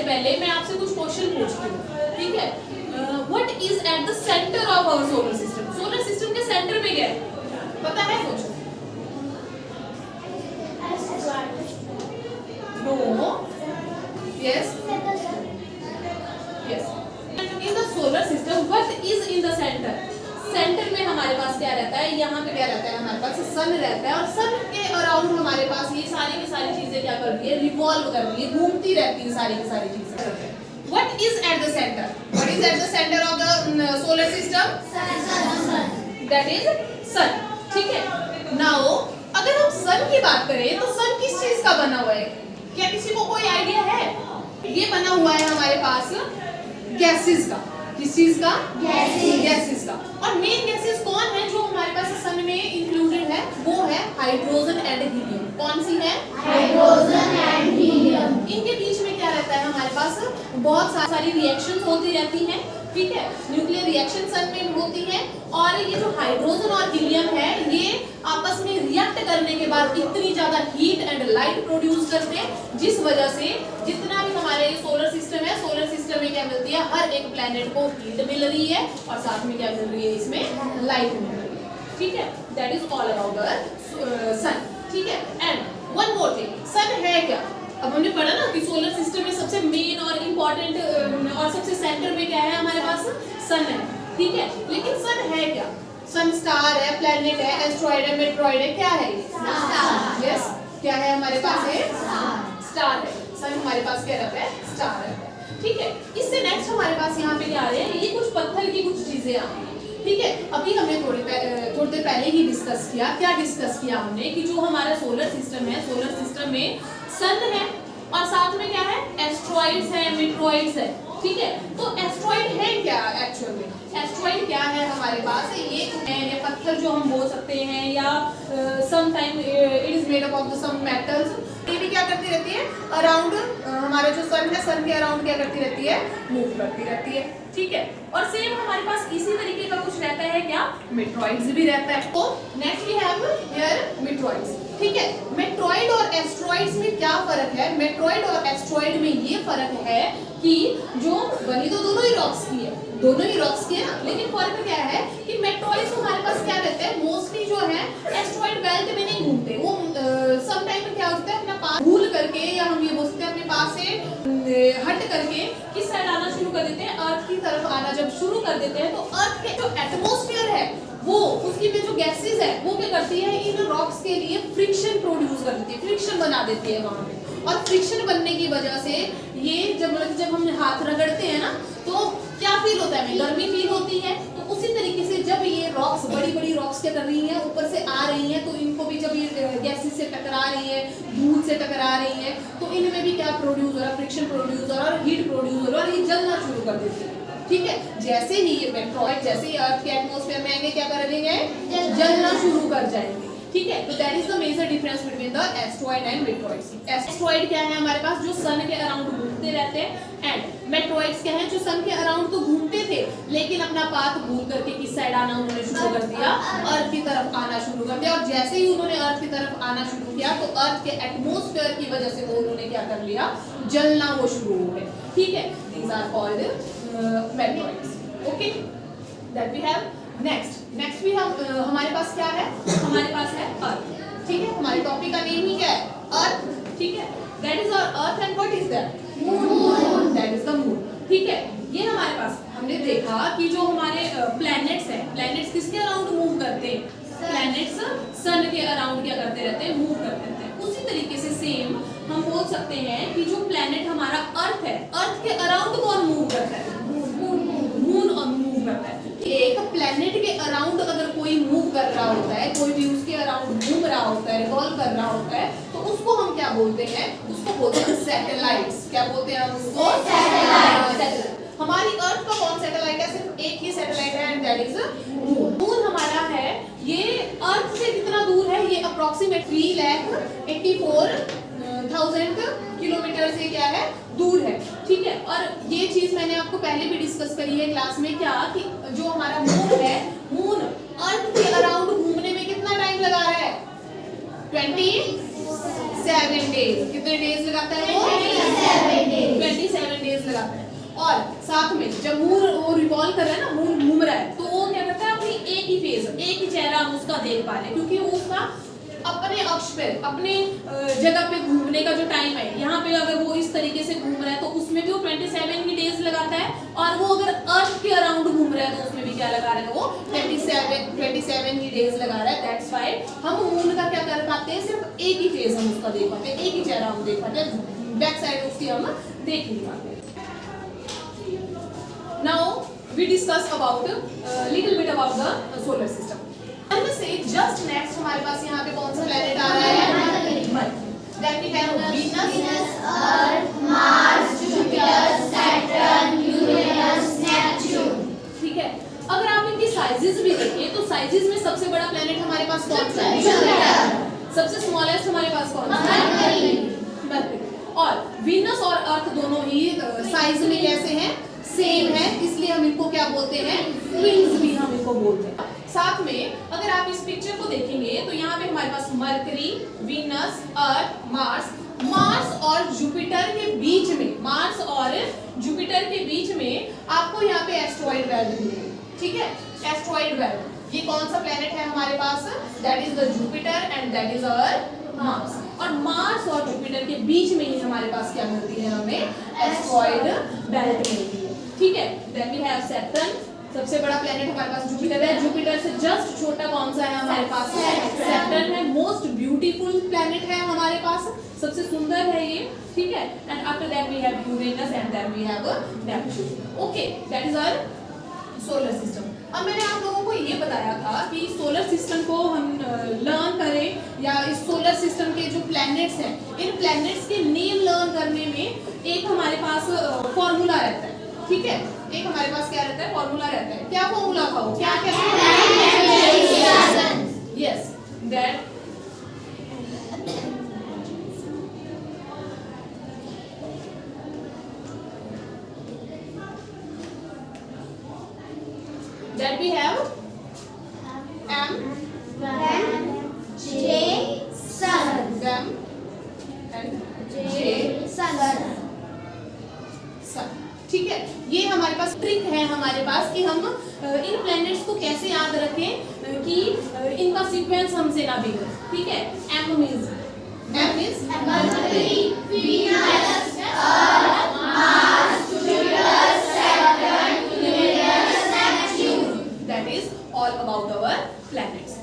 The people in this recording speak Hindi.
से पहले मैं आपसे कुछ क्वेश्चन पूछती हूँ, ठीक है? What is at the centre of our solar system? Solar system के सेंटर में क्या है, पता है कुछ? No, yes yes. In the solar system what is in the centre? Centre में हमारे पास क्या रहता है? यहाँ पे क्या रहता है? हमारे पास सन रहता है, और सन के अराउंड हमारे पास ये सारी की सारी चीजें क्या कर रही है? रिवॉल्व कर रही है, घूमती रहती है सारी की सारी चीजें। What is at the center? What is at the center of the solar system? Sun. That is sun. ठीक है? Now अगर हम सन की बात करें तो सन किस चीज का बना हुआ है? क्या किसी को कोई आइडिया है? ये बना हुआ है हमारे पास गैसेस का। किस चीज का? गैसेस का। और मेन गैसेस कौन है जो हमारे पास सन में इंक्लूडेड है? वो है हाइड्रोजन एंड हीलियम। कौन सी है? Hydrogen and helium. इनके बीच में क्या रहता है? हमारे पास बहुत सारी रिएक्शंस होती रहती हैं, ठीक है? न्यूक्लियर रिएक्शन सन में होती है, और ये जो हाइड्रोजन और हीलियम है ये आपस में रिएक्ट करने के बाद इतनी ज्यादा हीट एंड लाइट प्रोड्यूस करते हैं, जिस वजह से जितना भी हमारे सोलर सिस्टम है, सोलर सिस्टम में क्या मिलती है? हर एक प्लैनेट को हीट मिल रही है और साथ में क्या मिल रही है? इसमें लाइट मिल रही है, ठीक है? That is all about the sun, ठीक है? And one more thing, sun है क्या? अब हमने पढ़ा ना कि सोलर सिस्टम में सबसे मेन और इम्पोर्टेंट और सबसे सेंटर में क्या है? हमारे पास सन है, ठीक है? लेकिन सन है क्या? सन स्टार है, प्लैनेट है, एस्ट्रॉइड है, मेट्रॉइड है, क्या है ये? स्टार। यस, क्या है हमारे पास? है स्टार है। सन हमारे पास क्या रहता है? स्टार है, ठीक है? इससे नेक्स्ट हमारे पास यहाँ पे क्या आ रहे हैं? ये कुछ पत्थर की कुछ चीजें आ रही है, ठीक है? अभी हमने थोड़ी देर पहले ही डिस्कस किया। क्या डिस्कस किया हमने? कि जो हमारा सोलर सिस्टम है, सोलर सिस्टम में सन है और साथ में क्या है? एस्ट्रॉइड्स है, मेट्रॉइड्स है, ठीक है? तो एस्ट्रॉइड है क्या एक्चुअल में? एस्ट्रॉइड क्या है हमारे पास? ये पत्थर जो हम बोल सकते हैं, या some time it is made up of some metals. ये भी क्या करती रहती है? अराउंड हमारा जो सन है, सन के अराउंड क्या करती रहती है? मूव करती रहती है, ठीक है? और सेम हमारे पास इसी तरीके का कुछ रहता है क्या? मेट्रॉइड्स भी रहता है। तो next we have here meteoroids, ठीक है? मेट्रॉइड और एस्ट्रॉइड्स में क्या फर्क है? मेट्रॉइड और एस्ट्रॉइड में ये फर्क है कि जो बनी तो दोनों ही रॉक्स की है, दोनों ही रॉक्स की है ना, लेकिन फर्क क्या है कि मेट्रॉइड्स हमारे पास क्या रहते हैं? मोस्टली जो है एस्ट्रॉइड बेल्ट में नहीं घूमते, वो सम टाइम में क्या होता है? अपना पाथ भूल करके, या हम ये बोलते हैं अपने पास से हट करके किस साइड आना शुरू कर देते हैं? अर्थ की तरफ आना जब शुरू कर देते हैं तो अर्थ के जो एटमॉस्फेयर है, वो उसकी में जो गैसेस है वो क्या करती है? इन रॉक्स के लिए फ्रिक्शन प्रोड्यूस कर देती है, फ्रिक्शन बना देती है वहां पे। और फ्रिक्शन बनने की वजह से ये जब हम हाथ रगड़ते हैं ना, तो क्या फील होता है? हमें गर्मी फील होती है। तो उसी तरीके से जब ये रॉक्स, बड़ी बड़ी रॉक्स क्या कर रही हैं? ऊपर से आ रही हैं, तो इनको भी जब ये गैसेस से टकरा रही है, धूल से टकरा रही है, तो इनमें भी क्या प्रोड्यूस हो रहा है? फ्रिक्शन प्रोड्यूस हो रहा है और हीट प्रोड्यूस हो रहा है, और ये जलना शुरू कर देती है, ठीक है? जैसे ही ये मेट्रॉइड जैसे ही अर्थ के एटमॉस्फेयर में आएंगे, क्या करेंगे? जलना शुरू कर जाएंगे, ठीक है? तो that is the major difference between the asteroid and meteoroids. Asteroid क्या है हमारे पास? जो सन के अराउंड घूमते रहते हैं, एंड मेट्रॉइड्स क्या है? जो सन के अराउंड तो घूमते थे, लेकिन अपना पाथ भूल करके किस साइड आना उन्होंने शुरू कर दिया? अर्थ की तरफ आना शुरू कर दिया। और जैसे ही उन्होंने अर्थ की तरफ आना शुरू किया, तो अर्थ के एटमॉस्फेयर की वजह से वो उन्होंने क्या कर लिया? जलना वो शुरू हो गए, ठीक है? These are called meteoroids, okay? That we have next भी हम हमारे पास क्या है? हमारे पास है अर्थ, ठीक है? हमारे टॉपिक का नेम ही क्या है? अर्थ, ठीक है? That is our earth. And what is that? Moon. That is the moon, ठीक है? ये हमारे पास हमने देखा कि जो हमारे प्लैनेट्स हैं, प्लैनेट्स किसके अराउंड मूव करते हैं? प्लैनेट्स सन के अराउंड क्या करते रहते हैं? मूव करते रहते हैं। उसी तरीके से सेम हम बोल सकते हैं कि जो प्लैनेट हमारा अर्थ है, अर्थ के अराउंड कौन मूव करता है? मून और मूव करता है। एक प्लैनेट के अराउंड अगर कोई मूव कर रहा होता है, कोई भी उसके अराउंड घूम रहा होता है, रिवॉल्व कर रहा होता है, तो उसको हम क्या बोलते हैं? उसको बोलते हैं सैटेलाइट्स। क्या बोलते हैं हम उसको? सैटेलाइट। हमारी अर्थ का कौन सैटेलाइट है? सिर्फ एक ही सैटेलाइट है, and that is moon. Moon हमारा है, ये अर्थ से कितना दूर है? ये अप्रोक्सीमेट 3,84,000 किलोमीटर से क्या है? दूर है, ठीक है? और ये चीज मैंने आपको पहले भी डिस्कस करी है क्लास में, क्या कि जो हमारा मून है, मून अर्थ के अराउंड घूमने में कितना टाइम लगा रहा है? 27 डेज। कितने डेज लगाता है वो? 27 डेज। 27 डेज लगाता है। और साथ में जब मून वो रिवॉल्व कर रहा है ना, मून घूम रहा है, तो वो क्या करता है, अपनी एक ही फेज, एक ही चेहरा हम उसका देख पा रहे हैं, क्योंकि वो उसका अपने अक्ष पे, अपने जगह पे घूमने का जो टाइम है, यहाँ पे अगर वो इस तरीके से घूम रहा है तो उसमें भी वो 27 ही डेज लगाता है। और वो अगर अर्थ के अराउंड घूम रहा है तो उसमें भी क्या लगा रहा है, वो 27 ही डेज लगा रहा है। दैट्स व्हाई हम मून का क्या कर पाते हैं, सिर्फ एक ही फेज हम उसका देख पाते हैं, एक ही चेहरा हम देख पाते हैं, बैक साइड उसकी हम देख नहीं पाते। Now we discuss about little bit about the solar system. इनमें से just next हमारे पास यहाँ पे कौन सा प्लेनेट आ रहा है, mercury. Then we have Venus, Earth, Mars, Jupiter, Saturn, Uranus, Neptune. ठीक है। अगर आप इनकी साइजेस भी देखें तो साइजेस में सबसे बड़ा प्लेनेट हमारे पास कौन सा है, सबसे स्मॉलेस्ट हमारे पास कौन सा है, मरकरी। और वीनस और अर्थ दोनों ही साइज में कैसे हैं, सेम है, इसलिए हम इनको क्या बोलते हैं, ट्विन्स भी हम इनको बोलते हैं। साथ में अगर आप इस पिक्चर को देखेंगे तो यहाँ पे हमारे पास मरकरी, वीनस, अर्थ, मार्स और जुपिटर के बीच में, मार्स और जुपिटर के बीच में आपको यहाँ पे एस्ट्रॉइड बेल्ट मिलेगा। ठीक है, एस्ट्रॉइड बेल्ट, ये कौन सा प्लेनेट है हमारे पास, that is the Jupiter and that is our Mars. और मार्स और जुपिटर के बीच में ही हमारे पास क्या मिलती है, हमें एस्ट्रॉइड बेल्ट मिलती है। ठीक है, देन वी हैव सैटर्न, सबसे बड़ा प्लेनेट हमारे पास जुपिटर है, जुपिटर से जस्ट छोटा कौन सा है हमारे पास, सैटर्न है, मोस्ट ब्यूटीफुल प्लेनेट है हमारे पास, सबसे सुंदर है ये। ठीक है, and after that we have Uranus and then we have Neptune. Okay, that is our solar system. अब मैंने आप लोगों को ये बताया था कि सोलर सिस्टम को हम लर्न करें, या इस सोलर सिस्टम के जो प्लैनेट्स हैं, इन प्लैनेट्स के नेम लर्न करने में एक हमारे पास फॉर्मूला रहता है। ठीक है, एक हमारे पास क्या रहता है, फॉर्मूला रहता है। क्या फॉर्मूला था वो, क्या क्या, yes, that that we have M, J, Sun, M and J, Sun. Sun। ठीक है, ये हमारे पास ट्रिक है हमारे पास कि हम इन प्लैनेट्स को कैसे याद रखें कि इनका सीक्वेंस हमसे ना बिगड़े। ठीक है, M means Mercury, Venus, Earth, Mars, Jupiter, Saturn, Uranus, Neptune. that is all about our planets।